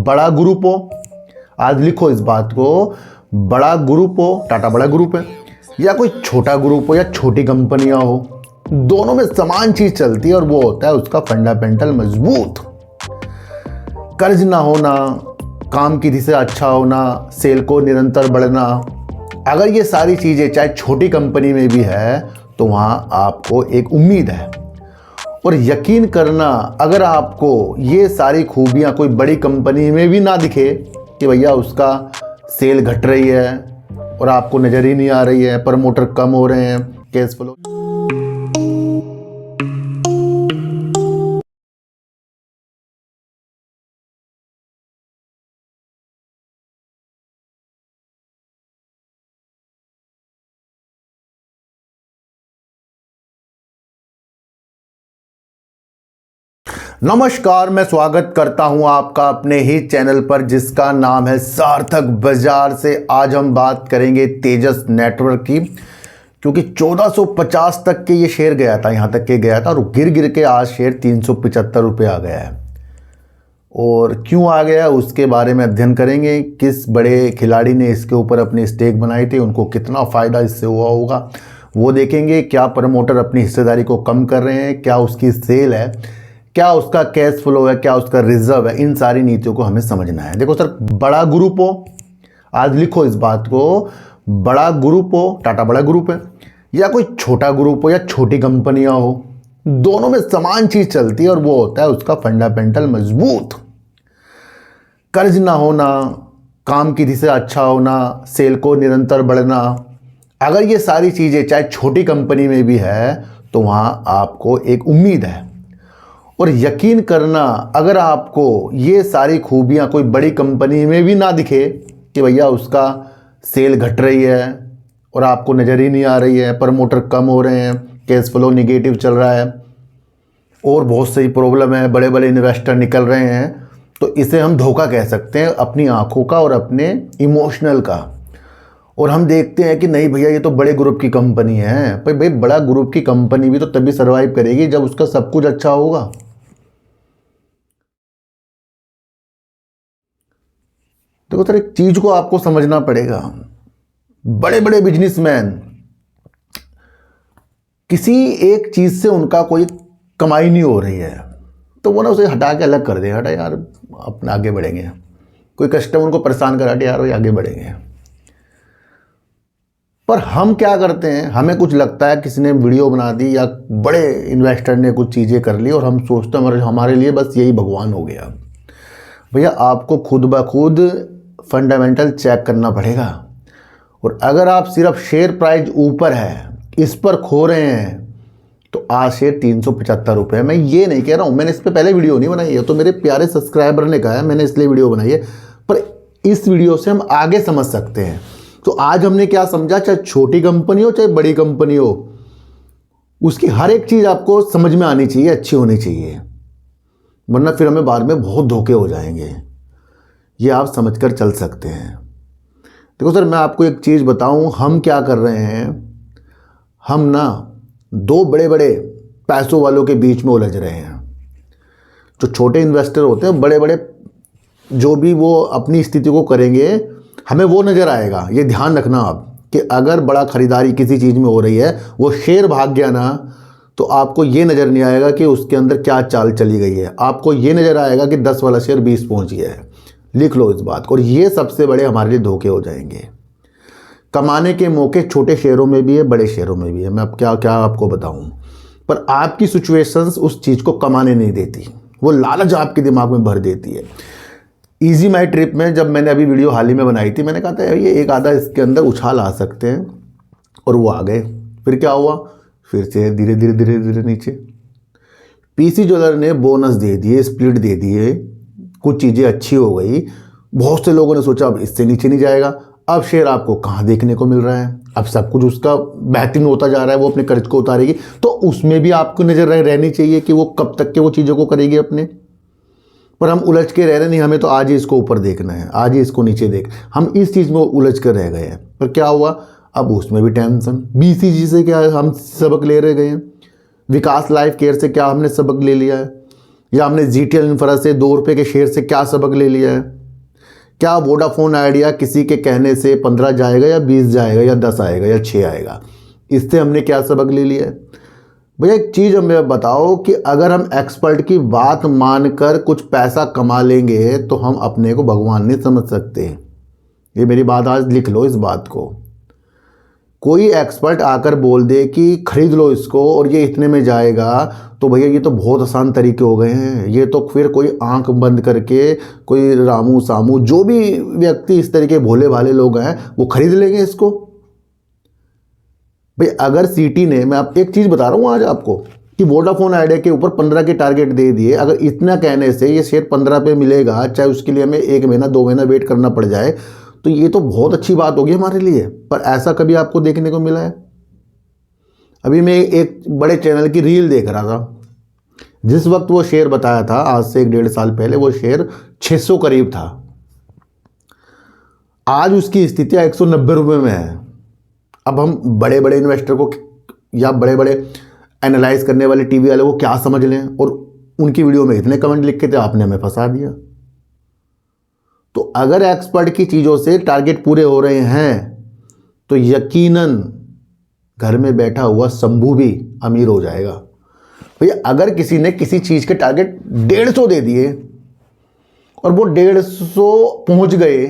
बड़ा ग्रुप हो, आज लिखो इस बात को, बड़ा ग्रुप हो, टाटा बड़ा ग्रुप है, या कोई छोटा ग्रुप हो या छोटी कंपनियां हो, दोनों में समान चीज चलती है और वो होता है उसका फंडामेंटल मजबूत। कर्ज ना होना, काम की से अच्छा होना, सेल को निरंतर बढ़ना, अगर ये सारी चीजें चाहे छोटी कंपनी में भी है तो वहां आपको एक उम्मीद है। और यकीन करना, अगर आपको ये सारी खूबियां कोई बड़ी कंपनी में भी ना दिखे कि भैया उसका सेल घट रही है और आपको नज़र ही नहीं आ रही है, प्रमोटर कम हो रहे हैं, कैश फ्लो। नमस्कार, मैं स्वागत करता हूं आपका अपने ही चैनल पर जिसका नाम है सार्थक बाजार से। आज हम बात करेंगे तेजस नेटवर्क की, क्योंकि 1450 तक के ये शेयर गया था, यहां तक के गया था और गिर गिर के आज शेयर 375 रुपये आ गया है। और क्यों आ गया उसके बारे में अध्ययन करेंगे। किस बड़े खिलाड़ी ने इसके ऊपर अपनी स्टेक बनाई थी, उनको कितना फ़ायदा इससे हुआ होगा वो देखेंगे। क्या प्रमोटर अपनी हिस्सेदारी को कम कर रहे हैं, क्या उसकी सेल है, क्या उसका कैश फ्लो है, क्या उसका रिजर्व है, इन सारी नीतियों को हमें समझना है। देखो सर, बड़ा ग्रुप हो, आज लिखो इस बात को, बड़ा ग्रुप हो, टाटा बड़ा ग्रुप है, या कोई छोटा ग्रुप हो या छोटी कंपनियां हो, दोनों में समान चीज चलती है और वो होता है उसका फंडामेंटल मजबूत। कर्ज ना होना, काम की से अच्छा होना, सेल को निरंतर बढ़ना, अगर ये सारी चीजें चाहे छोटी कंपनी में भी है तो वहां आपको एक उम्मीद है। और यकीन करना, अगर आपको ये सारी खूबियां कोई बड़ी कंपनी में भी ना दिखे कि भैया उसका सेल घट रही है और आपको नज़र ही नहीं आ रही है, प्रमोटर कम हो रहे हैं, कैश फ्लो निगेटिव चल रहा है और बहुत सी प्रॉब्लम है, बड़े बड़े इन्वेस्टर निकल रहे हैं, तो इसे हम धोखा कह सकते हैं अपनी आंखों का और अपने इमोशनल का। और हम देखते हैं कि नहीं भैया ये तो बड़े ग्रुप की कंपनी है। भाई बड़ा ग्रुप की कंपनी भी तो तभी सर्वाइव करेगी जब उसका सब कुछ अच्छा होगा। देखो सर, एक चीज को आपको समझना पड़ेगा, बड़े बड़े बिजनेसमैन किसी एक चीज से उनका कोई कमाई नहीं हो रही है तो वो ना उसे हटा के अलग कर देगा, हटा यार अपना आगे बढ़ेंगे। कोई कस्टमर उनको परेशान करा यार वो आगे बढ़ेंगे। पर हम क्या करते हैं, हमें कुछ लगता है किसी ने वीडियो बना दी या बड़े इन्वेस्टर ने कुछ चीज़ें कर ली और हम सोचते हैं हमारे लिए बस यही भगवान हो गया। भैया आपको खुद ब खुद फंडामेंटल चेक करना पड़ेगा। और अगर आप सिर्फ शेयर प्राइस ऊपर है इस पर खो रहे हैं तो आज शेयर 375 रुपये। मैं ये नहीं कह रहा हूँ, मैंने इस पर पहले वीडियो नहीं बनाई है, तो मेरे प्यारे सब्सक्राइबर ने कहा है मैंने इसलिए वीडियो बनाई है, पर इस वीडियो से हम आगे समझ सकते हैं। तो आज हमने क्या समझा, चाहे छोटी कंपनी हो चाहे बड़ी कंपनी हो, उसकी हर एक चीज़ आपको समझ में आनी चाहिए, अच्छी होनी चाहिए, वरना फिर हमें बाद में बहुत धोखे हो जाएंगे। ये आप समझकर चल सकते हैं। देखो सर, मैं आपको एक चीज़ बताऊं, हम क्या कर रहे हैं, हम ना दो बड़े बड़े पैसों वालों के बीच में उलझ रहे हैं। जो छोटे इन्वेस्टर होते हैं, बड़े बड़े जो भी वो अपनी स्थिति को करेंगे, हमें वो नज़र आएगा। ये ध्यान रखना आप कि अगर बड़ा खरीदारी किसी चीज़ में हो रही है, वो शेयर भाग गया ना, तो आपको ये नज़र नहीं आएगा कि उसके अंदर क्या चाल चली गई है। आपको ये नज़र आएगा कि 10 वाला शेयर 20 पहुंच गया है। लिख लो इस बात को। और ये सबसे बड़े हमारे लिए धोखे हो जाएंगे। कमाने के मौके छोटे शेयरों में भी है, बड़े शेयरों में भी है। मैं अब क्या क्या आपको बताऊं, पर आपकी सिचुएशंस उस चीज़ को कमाने नहीं देती, वो लालच आपके दिमाग में भर देती है। इजी माई ट्रिप में जब मैंने अभी वीडियो हाल ही में बनाई थी, मैंने कहा था ये एक आधा इसके अंदर उछाल आ सकते हैं, और वो आ गए। फिर क्या हुआ, फिर से धीरे धीरे धीरे धीरे नीचे। पीसी ज्वेलर ने बोनस दे दिए, स्प्लिट दे दिए, कुछ चीज़ें अच्छी हो गई। बहुत से लोगों ने सोचा अब इससे नीचे नहीं जाएगा। अब शेयर आपको कहाँ देखने को मिल रहा है, अब सब कुछ उसका बेहतरीन होता जा रहा है, वो अपने कर्ज को उतारेगी, तो उसमें भी आपको नज़र रहनी चाहिए कि वो कब तक के वो चीज़ों को करेगी अपने। पर हम उलझ के रह रहे नहीं, हमें तो आज ही इसको ऊपर देखना है, आज ही इसको नीचे देख, हम इस चीज़ में उलझ कर रह गए हैं। पर क्या हुआ, अब उसमें भी टेंशन। बीसीजी से क्या हम सबक ले रह गए हैं, विकास लाइफ केयर से क्या हमने सबक ले लिया है, या हमने जीटीएल इंफ्रा से 2 रुपये के शेयर से क्या सबक ले लिया है? क्या वोडाफोन आइडिया किसी के कहने से 15 जाएगा या 20 जाएगा या 10 आएगा या 6 आएगा? इससे हमने क्या सबक ले लिया है? भैया एक चीज़ हमें बताओ कि अगर हम एक्सपर्ट की बात मानकर कुछ पैसा कमा लेंगे तो हम अपने को भगवान नहीं समझ सकते। ये मेरी बात आज लिख लो, इस बात को। कोई एक्सपर्ट आकर बोल दे कि खरीद लो इसको और ये इतने में जाएगा, तो भैया ये तो बहुत आसान तरीके हो गए हैं। ये तो फिर कोई आंख बंद करके कोई रामू सामू जो भी व्यक्ति इस तरीके भोले भाले लोग हैं वो खरीद लेंगे इसको। भाई अगर सीटी ने, मैं आप एक चीज़ बता रहा हूँ आज आपको कि वोडाफोन आइडिया के ऊपर 15 के टारगेट दे दिए, अगर इतना कहने से ये शेयर 15 पे मिलेगा, चाहे उसके लिए हमें 1 महीना 2 महीना वेट करना पड़ जाए, तो ये तो बहुत अच्छी बात होगी हमारे लिए। पर ऐसा कभी आपको देखने को मिला है? अभी मैं एक बड़े चैनल की रील देख रहा था, जिस वक्त वो शेयर बताया था आज से 1-1.5 साल पहले वो शेयर 600 करीब था। आज उसकी स्थिति 190 रुपये में है। अब हम बड़े बड़े इन्वेस्टर को या बड़े बड़े एनालाइज करने वाले टीवी वाले को क्या समझ लें, और उनकी वीडियो में इतने कमेंट लिख के थे, आपने हमें फंसा दिया। तो अगर एक्सपर्ट की चीज़ों से टारगेट पूरे हो रहे हैं तो यकीनन घर में बैठा हुआ शंभू भी अमीर हो जाएगा। भैया अगर किसी ने किसी चीज़ के टारगेट 150 दे दिए और वो 150 पहुंच गए,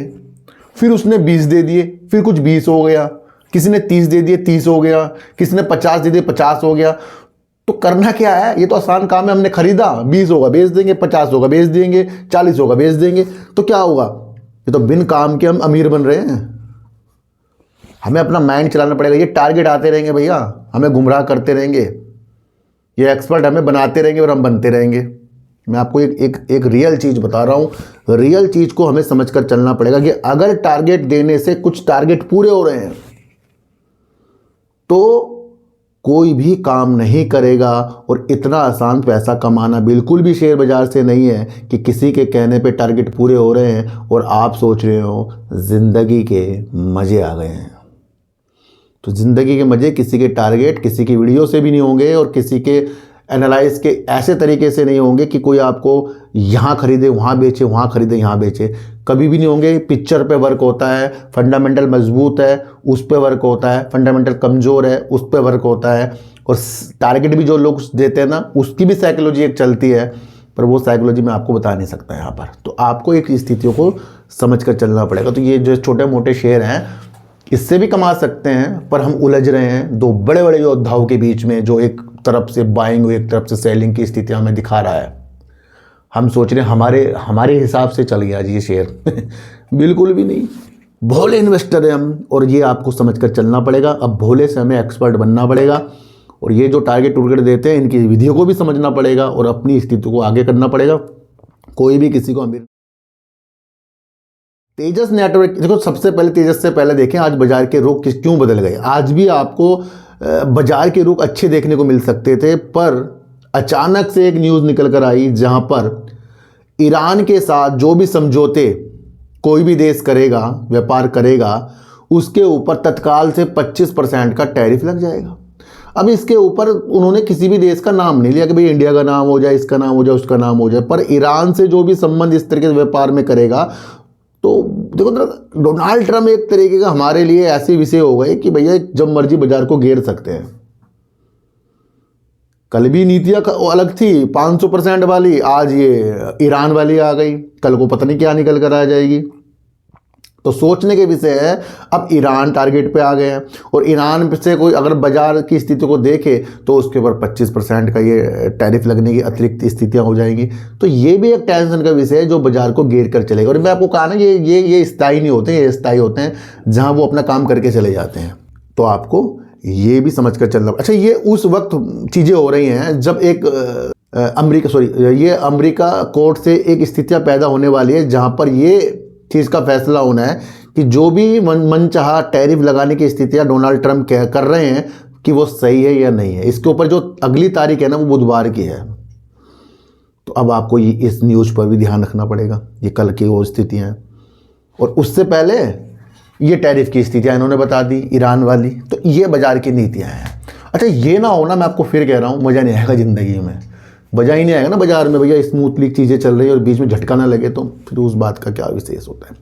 फिर उसने 20 दे दिए, फिर कुछ 20 हो गया, किसी ने 30 दे दिए 30 हो गया, किसी ने 50 दे दिए 50 हो गया, तो करना क्या है? ये तो आसान काम है। हमने खरीदा, 20 होगा बेच देंगे, 50 होगा बेच देंगे, 40 होगा बेच देंगे, तो क्या होगा? ये तो बिन काम के हम अमीर बन रहे हैं। हमें अपना माइंड चलाना पड़ेगा। ये टारगेट आते रहेंगे भैया, हमें गुमराह करते रहेंगे, ये एक्सपर्ट हमें बनाते रहेंगे और हम बनते रहेंगे। मैं आपको एक रियल चीज़ बता रहा हूँ। रियल चीज़ को हमें समझ कर चलना पड़ेगा कि अगर टारगेट देने से कुछ टारगेट पूरे हो रहे हैं तो कोई भी काम नहीं करेगा। और इतना आसान पैसा कमाना बिल्कुल भी शेयर बाज़ार से नहीं है कि किसी के कहने पे टारगेट पूरे हो रहे हैं और आप सोच रहे हो ज़िंदगी के मज़े आ गए हैं। तो ज़िंदगी के मज़े किसी के टारगेट, किसी की वीडियो से भी नहीं होंगे और किसी के एनालाइज के ऐसे तरीके से नहीं होंगे कि कोई आपको यहाँ खरीदे वहाँ बेचे, वहाँ खरीदे यहाँ बेचे, कभी भी नहीं होंगे। पिक्चर पे वर्क होता है, फंडामेंटल मजबूत है उस पे वर्क होता है, फंडामेंटल कमज़ोर है उस पे वर्क होता है। और टारगेट भी जो लोग देते हैं ना, उसकी भी साइकोलॉजी एक चलती है, पर वो साइकोलॉजी मैं आपको बता नहीं सकता यहाँ पर। तो आपको एक स्थितियों को समझ कर चलना पड़ेगा। तो ये जो छोटे मोटे शेयर हैं इससे भी कमा सकते हैं, पर हम उलझ रहे हैं 2 बड़े बड़े योद्धाओं के बीच में, जो एक तरफ से बाइंग और एक तरफ से सेलिंग की स्थितियां हमें दिखा रहा है। हम सोच रहे हैं हमारे हिसाब से चल गया जी ये शेयर बिल्कुल भी नहीं। भोले इन्वेस्टर हैं हम, और ये आपको समझ कर चलना पड़ेगा। अब भोले से हमें एक्सपर्ट बनना पड़ेगा, और ये जो टारगेट टुरगेट देते हैं इनकी विधियों को भी समझना पड़ेगा और अपनी स्थिति को आगे करना पड़ेगा। कोई भी किसी को अमीर। तेजस नेटवर्क, देखो सबसे पहले तेजस से पहले देखें आज बाजार के रुख क्यों बदल गए। आज भी आपको बाजार के रुख अच्छे देखने को मिल सकते थे, पर अचानक से एक न्यूज़ निकल कर आई जहां पर ईरान के साथ जो भी समझौते कोई भी देश करेगा, व्यापार करेगा, उसके ऊपर तत्काल से 25% का टैरिफ लग जाएगा। अब इसके ऊपर उन्होंने किसी भी देश का नाम नहीं लिया कि भाई इंडिया का नाम हो जाए, इसका नाम हो जाए, उसका नाम हो जाए, पर ईरान से जो भी संबंध इस तरीके से व्यापार में करेगा, तो देखो डोनाल्ड ट्रम्प एक तरीके का हमारे लिए ऐसे विषय हो गए कि भैया जब मर्जी बाजार को घेर सकते हैं। कल भी नीतियां अलग थी 500% वाली, आज ये ईरान वाली आ गई, कल को पता नहीं क्या निकल कर आ जाएगी। तो सोचने के विषय है। अब ईरान टारगेट पे आ गए हैं, और ईरान से कोई अगर बाजार की स्थिति को देखे तो उसके ऊपर 25% का ये टैरिफ लगने की अतिरिक्त स्थितियां हो जाएंगी। तो ये भी एक टेंशन का विषय है जो बाजार को घेर कर चलेगा। और मैं आपको कहा ना, ये स्थायी नहीं होते, ये स्थायी होते हैं जहाँ वो अपना काम करके चले जाते हैं। तो आपको ये भी समझ कर चलना। अच्छा, ये उस वक्त चीज़ें हो रही हैं जब एक अमेरिका कोर्ट से एक स्थितियाँ पैदा होने वाली है जहाँ पर ये चीज़ का फैसला होना है कि जो भी मनचाहा टैरिफ लगाने की स्थितियां डोनाल्ड ट्रंप कर रहे हैं कि वो सही है या नहीं है। इसके ऊपर जो अगली तारीख है ना, वो बुधवार की है। तो अब आपको इस न्यूज़ पर भी ध्यान रखना पड़ेगा, ये कल की वो स्थितियां हैं। और उससे पहले ये टैरिफ की स्थितियां इन्होंने बता दी, ईरान वाली। तो ये बाजार की नीतियाँ हैं। अच्छा, ये ना होना, मैं आपको फिर कह रहा हूँ, मज़ा नहीं आएगा ज़िंदगी में। मजा ही नहीं आएगा ना बाजार में भैया, स्मूथली चीज़ें चल रही है और बीच में झटका ना लगे, तो फिर उस बात का क्या विशेष होता है।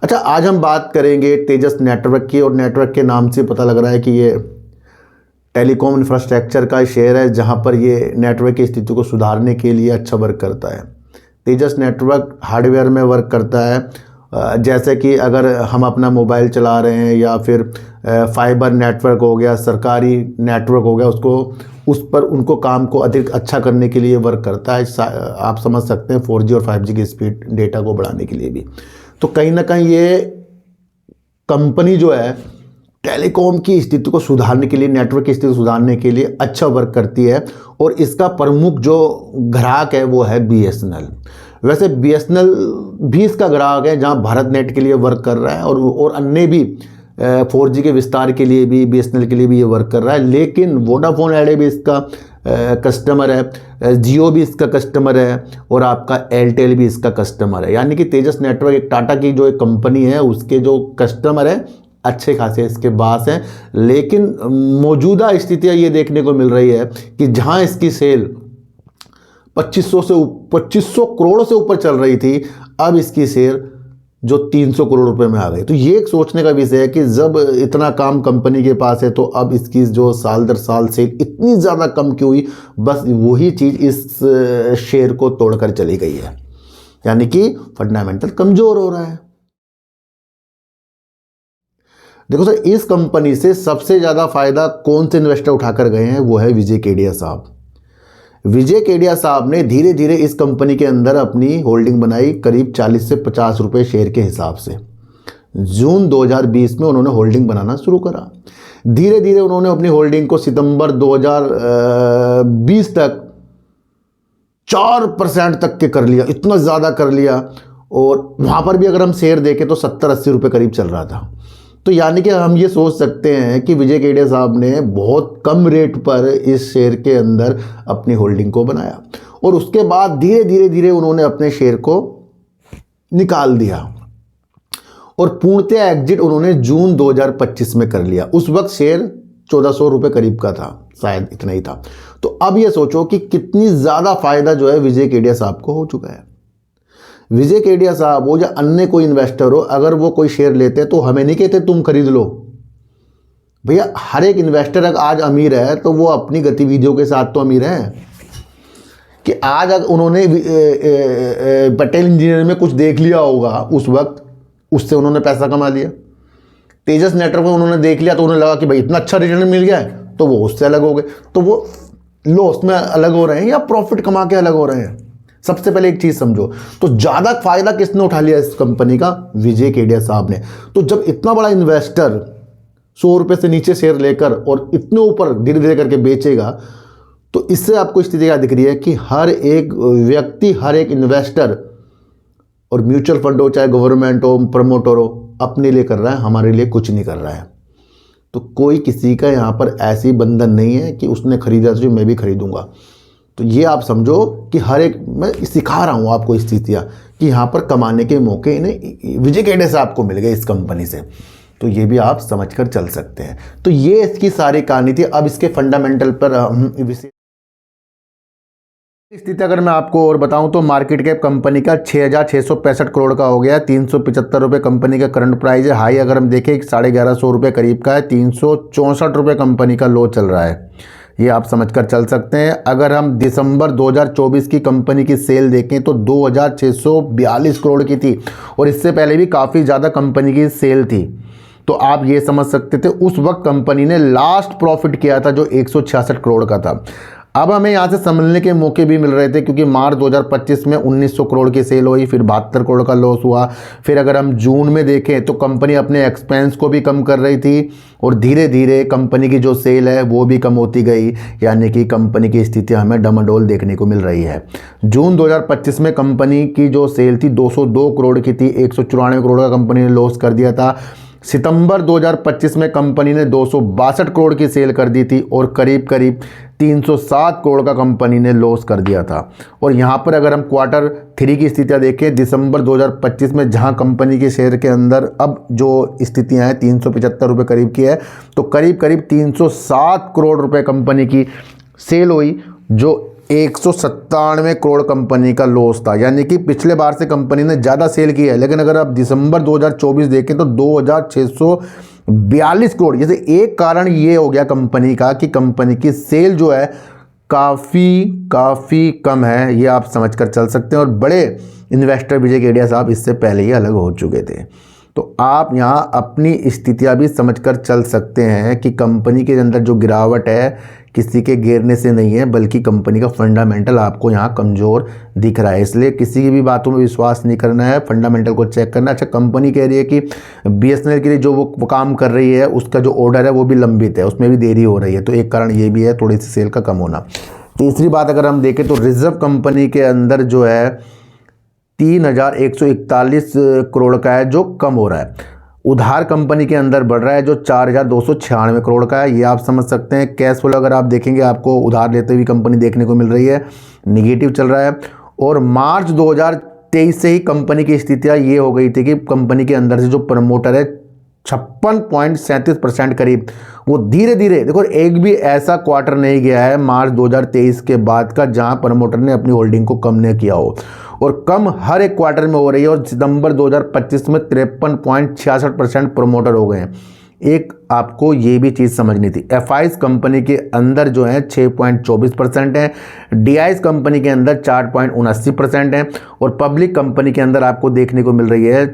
अच्छा, आज हम बात करेंगे तेजस नेटवर्क की, और नेटवर्क के नाम से पता लग रहा है कि ये टेलीकॉम इंफ्रास्ट्रक्चर का शेयर है, जहां पर ये नेटवर्क की स्थिति को सुधारने के लिए अच्छा वर्क करता है। तेजस नेटवर्क हार्डवेयर में वर्क करता है, जैसे कि अगर हम अपना मोबाइल चला रहे हैं या फिर फाइबर नेटवर्क हो गया, सरकारी नेटवर्क हो गया, उस पर उनको काम को अधिक अच्छा करने के लिए वर्क करता है। आप समझ सकते हैं 4G और 5G की स्पीड डेटा को बढ़ाने के लिए भी। तो कहीं ना कहीं ये कंपनी जो है टेलीकॉम की स्थिति को सुधारने के लिए, नेटवर्क की स्थिति को सुधारने के लिए अच्छा वर्क करती है, और इसका प्रमुख जो ग्राहक है वो है BSNL। वैसे BSNL भी इसका ग्राहक है, जहां भारत नेट के लिए वर्क कर रहा है, और अन्य भी 4G के विस्तार के लिए भी BSNL के लिए भी ये वर्क कर रहा है। लेकिन वोडाफोन आइडिया भी इसका कस्टमर है, जियो भी इसका कस्टमर है, और आपका एयरटेल भी इसका कस्टमर है। यानी कि तेजस नेटवर्क एक टाटा की जो एक कंपनी है, उसके जो कस्टमर है अच्छे खासे इसके पास हैं। लेकिन मौजूदा स्थितियाँ ये देखने को मिल रही है कि जहाँ इसकी सेल 2500 करोड़ से ऊपर चल रही थी, अब इसकी सेल जो 300 करोड़ रुपए में आ गई। तो ये एक सोचने का विषय है कि जब इतना काम कंपनी के पास है, तो अब इसकी जो साल दर साल सेल इतनी ज़्यादा कम क्यों हुई। बस वही चीज़ इस शेयर को तोड़कर चली गई है, यानी कि फंडामेंटल कमज़ोर हो रहा है। देखो सर, इस कंपनी से सबसे ज़्यादा फायदा कौन से इन्वेस्टर उठाकर गए हैं, वो है विजय केडिया साहब। विजय केडिया साहब ने धीरे धीरे इस कंपनी के अंदर अपनी होल्डिंग बनाई, करीब 40 से 50 रुपए शेयर के हिसाब से। जून 2020 में उन्होंने होल्डिंग बनाना शुरू करा। धीरे धीरे उन्होंने अपनी होल्डिंग को सितंबर 2020 तक 4% तक के कर लिया, इतना ज़्यादा कर लिया। और वहाँ पर भी अगर हम शेयर देखें तो 70-80 रुपये करीब चल रहा था। तो यानी कि हम ये सोच सकते हैं कि विजय केडिया साहब ने बहुत कम रेट पर इस शेयर के अंदर अपनी होल्डिंग को बनाया, और उसके बाद धीरे धीरे धीरे उन्होंने अपने शेयर को निकाल दिया, और पूर्णतः एग्जिट उन्होंने जून 2025 में कर लिया। उस वक्त शेयर 1400 रुपये करीब का था, शायद इतना ही था। तो अब ये सोचो कि कितनी ज़्यादा फायदा जो है विजय केडिया साहब को हो चुका है। विजय केडिया साहब हो या अन्य कोई इन्वेस्टर हो, अगर वो कोई शेयर लेते तो हमें नहीं कहते तुम खरीद लो। भैया, हर एक इन्वेस्टर अगर आज अमीर है तो वो अपनी गतिविधियों के साथ तो अमीर है। कि आज अगर उन्होंने पटेल इंजीनियरिंग में कुछ देख लिया होगा उस वक्त, उससे उन्होंने पैसा कमा लिया। तेजस नेटवर्क में उन्होंने देख लिया तो उन्हें लगा कि भाई इतना अच्छा रिटर्न मिल गया है, तो वो उससे अलग हो गए। तो वो लॉस में अलग हो रहे हैं या प्रॉफिट कमा के अलग हो रहे हैं। सबसे पहले एक चीज समझो, तो ज्यादा फायदा किसने उठा लिया इस कंपनी का? विजय केडिया साहब ने। तो जब इतना बड़ा इन्वेस्टर 100 रुपए से नीचे शेयर लेकर और इतने ऊपर धीरे धीरे करके बेचेगा, तो इससे आपको स्थिति क्या दिख रही है कि हर एक व्यक्ति, हर एक इन्वेस्टर, और म्यूचुअल फंड हो चाहे गवर्नमेंट हो, प्रमोटर हो, अपने लिए कर रहा है, हमारे लिए कुछ नहीं कर रहा है। तो कोई किसी का यहाँ पर ऐसी बंधन नहीं है कि उसने खरीदा तो मैं भी खरीदूंगा। तो ये आप समझो कि हर एक, मैं सिखा रहा हूँ आपको स्थितियाँ कि यहाँ पर कमाने के मौके इन्हें विजय केडिया साहब को मिल गए इस कंपनी से। तो ये भी आप समझकर चल सकते हैं। तो ये इसकी सारी कहानी थी। अब इसके फंडामेंटल पर हम स्थिति अगर मैं आपको और बताऊं तो मार्केट कैप कंपनी का 6,665 करोड़ का हो गया, 375 रुपये कंपनी का करंट प्राइस है। हाई अगर हम देखें 1150 रुपये करीब का है, 364 रुपये कंपनी का लो चल रहा है। ये आप समझकर चल सकते हैं। अगर हम दिसंबर 2024 की कंपनी की सेल देखें तो 2,642 करोड़ की थी, और इससे पहले भी काफ़ी ज़्यादा कंपनी की सेल थी। तो आप ये समझ सकते थे उस वक्त कंपनी ने लास्ट प्रॉफिट किया था जो 166 करोड़ का था। अब हमें यहाँ से समझने के मौके भी मिल रहे थे, क्योंकि मार्च 2025 में 1900 करोड़ की सेल हुई, फिर 72 करोड़ का लॉस हुआ। फिर अगर हम जून में देखें तो कंपनी अपने एक्सपेंस को भी कम कर रही थी, और धीरे धीरे कंपनी की जो सेल है वो भी कम होती गई, यानी कि कंपनी की स्थिति हमें डमाडोल देखने को मिल रही है। जून 2025 में कंपनी की जो सेल थी 202 करोड़ की थी, 194 करोड़ का कंपनी ने लॉस कर दिया था। सितंबर 2025 में कंपनी ने 262 करोड़ की सेल कर दी थी, और करीब करीब 307 करोड़ का कंपनी ने लॉस कर दिया था। और यहाँ पर अगर हम क्वार्टर 3 की स्थितियाँ देखें दिसंबर 2025 में, जहाँ कंपनी के शेयर के अंदर अब जो स्थितियाँ हैं 375 रुपये करीब की है, तो करीब करीब 307 करोड़ रुपए कंपनी की सेल हुई, जो 197 करोड़ कंपनी का लॉस था, यानी कि पिछले बार से कंपनी ने ज़्यादा सेल की है। लेकिन अगर आप दिसंबर 2024 देखें तो 2642 करोड़। जैसे एक कारण ये हो गया कंपनी का कि कंपनी की सेल जो है काफ़ी कम है, ये आप समझकर चल सकते हैं। और बड़े इन्वेस्टर विजय केडिया साहब इससे पहले ही अलग हो चुके थे। तो आप यहाँ अपनी स्थितियाँ भी समझकर चल सकते हैं कि कंपनी के अंदर जो गिरावट है किसी के गिरने से नहीं है, बल्कि कंपनी का फंडामेंटल आपको यहाँ कमज़ोर दिख रहा है। इसलिए किसी की भी बातों में विश्वास नहीं करना है, फंडामेंटल को चेक करना। अच्छा, कंपनी कह रही है कि BSNL के लिए जो वो काम कर रही है उसका जो ऑर्डर है वो भी लंबित है, उसमेमें भी देरी हो रही है। तो एक कारण ये भी है थोड़ी सी सेल का कम होना। तीसरी बात अगर हम देखें तो रिजर्व कंपनी के अंदर जो है 3141 करोड़ का है जो कम हो रहा है। उधार कंपनी के अंदर बढ़ रहा है जो 4296 करोड़ का है, ये आप समझ सकते हैं। कैश फ्लो अगर आप देखेंगे आपको उधार लेते हुए कंपनी देखने को मिल रही है, निगेटिव चल रहा है। और मार्च 2023 से ही कंपनी की स्थितियाँ ये हो गई थी कि कंपनी के अंदर से जो प्रमोटर है 56.37% करीब, वो धीरे धीरे, देखो एक भी ऐसा क्वार्टर नहीं गया है मार्च 2023 के बाद का जहां प्रमोटर ने अपनी होल्डिंग को कम नहीं किया हो, और कम हर एक क्वार्टर में हो रही है। और सितंबर 2025 में 53.66% प्रमोटर हो गए हैं। एक आपको ये भी चीज़ समझनी थी, FIs कंपनी के अंदर जो है 6.24% है, DIs कंपनी के अंदर 4.79% है, और पब्लिक कंपनी के अंदर आपको देखने को मिल रही है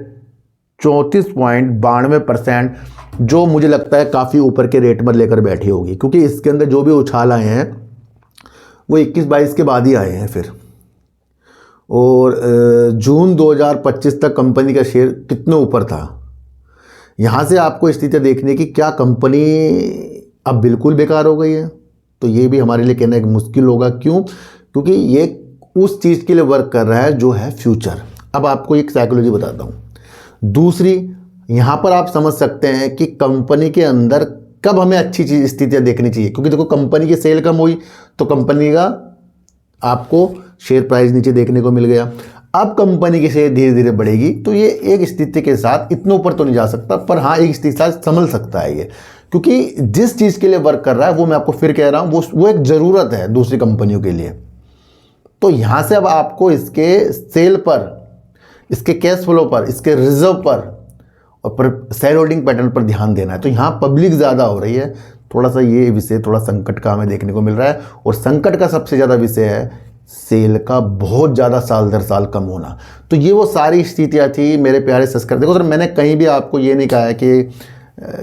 34.92%, जो मुझे लगता है काफ़ी ऊपर के रेट पर लेकर बैठी होगी, क्योंकि इसके अंदर जो भी उछाल आए हैं वो 21-22 के बाद ही आए हैं फिर। और जून 2025 तक कंपनी का शेयर कितने ऊपर था। यहाँ से आपको स्थिति देखने की, क्या कंपनी अब बिल्कुल बेकार हो गई है? तो ये भी हमारे लिए कहना एक मुश्किल होगा। क्यों? क्योंकि ये उस चीज़ के लिए वर्क कर रहा है जो है फ्यूचर। अब आपको एक साइकोलॉजी बताता हूँ। दूसरी, यहाँ पर आप समझ सकते हैं कि कंपनी के अंदर कब हमें अच्छी चीज़ स्थितियाँ देखनी चाहिए, क्योंकि देखो कंपनी की सेल कम हुई तो कंपनी का आपको शेयर प्राइस नीचे देखने को मिल गया। अब कंपनी की शेयर धीरे धीरे बढ़ेगी, तो ये एक स्थिति के साथ इतने ऊपर तो नहीं जा सकता, पर हाँ एक स्थिति के साथ संभल सकता है ये, क्योंकि जिस चीज़ के लिए वर्क कर रहा है वो मैं आपको फिर कह रहा हूँ वो एक ज़रूरत है दूसरी कंपनियों के लिए। तो यहाँ से अब आपको इसके सेल पर, इसके कैश फ्लो पर, इसके रिजर्व पर और शेयर होल्डिंग पैटर्न पर ध्यान देना है। तो यहाँ पब्लिक ज़्यादा हो रही है, थोड़ा सा ये विषय थोड़ा संकट का हमें देखने को मिल रहा है। और संकट का सबसे ज़्यादा विषय है सेल का बहुत ज़्यादा साल दर साल कम होना। तो ये वो सारी स्थितियाँ थी मेरे प्यारे सब्सक्राइबर। देखो सर, मैंने कहीं भी आपको ये नहीं कहा है कि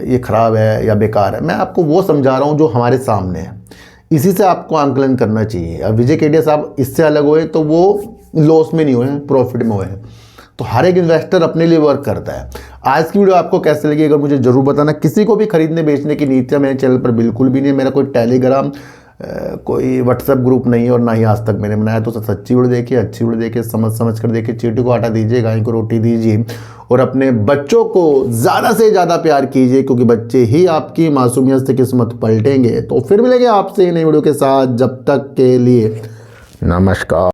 ये खराब है या बेकार है, मैं आपको वो समझा रहा हूँ जो हमारे सामने है, इसी से आपको आंकलन करना चाहिए। अब विजय केडिया साहब इससे अलग हुए तो वो लॉस में नहीं हुए, प्रॉफिट में हुए। तो हर एक इन्वेस्टर अपने लिए वर्क करता है। आज की वीडियो आपको कैसे लगी अगर मुझे ज़रूर बताना। किसी को भी खरीदने बेचने की नीतियाँ मेरे चैनल पर बिल्कुल भी नहीं है। मेरा कोई टेलीग्राम कोई व्हाट्सएप ग्रुप नहीं है और ना ही आज तक मैंने बनाया। तो सच्ची वीडियो देखिए, अच्छी वीडियो देखिए, समझ कर देखिए। चींटी को आटा दीजिए, गाय को रोटी दीजिए, और अपने बच्चों को ज़्यादा से ज़्यादा प्यार कीजिए, क्योंकि बच्चे ही आपकी मासूमियत से किस्मत पलटेंगे। तो फिर मिलेंगे आपसे नई वीडियो के साथ, जब तक के लिए नमस्कार।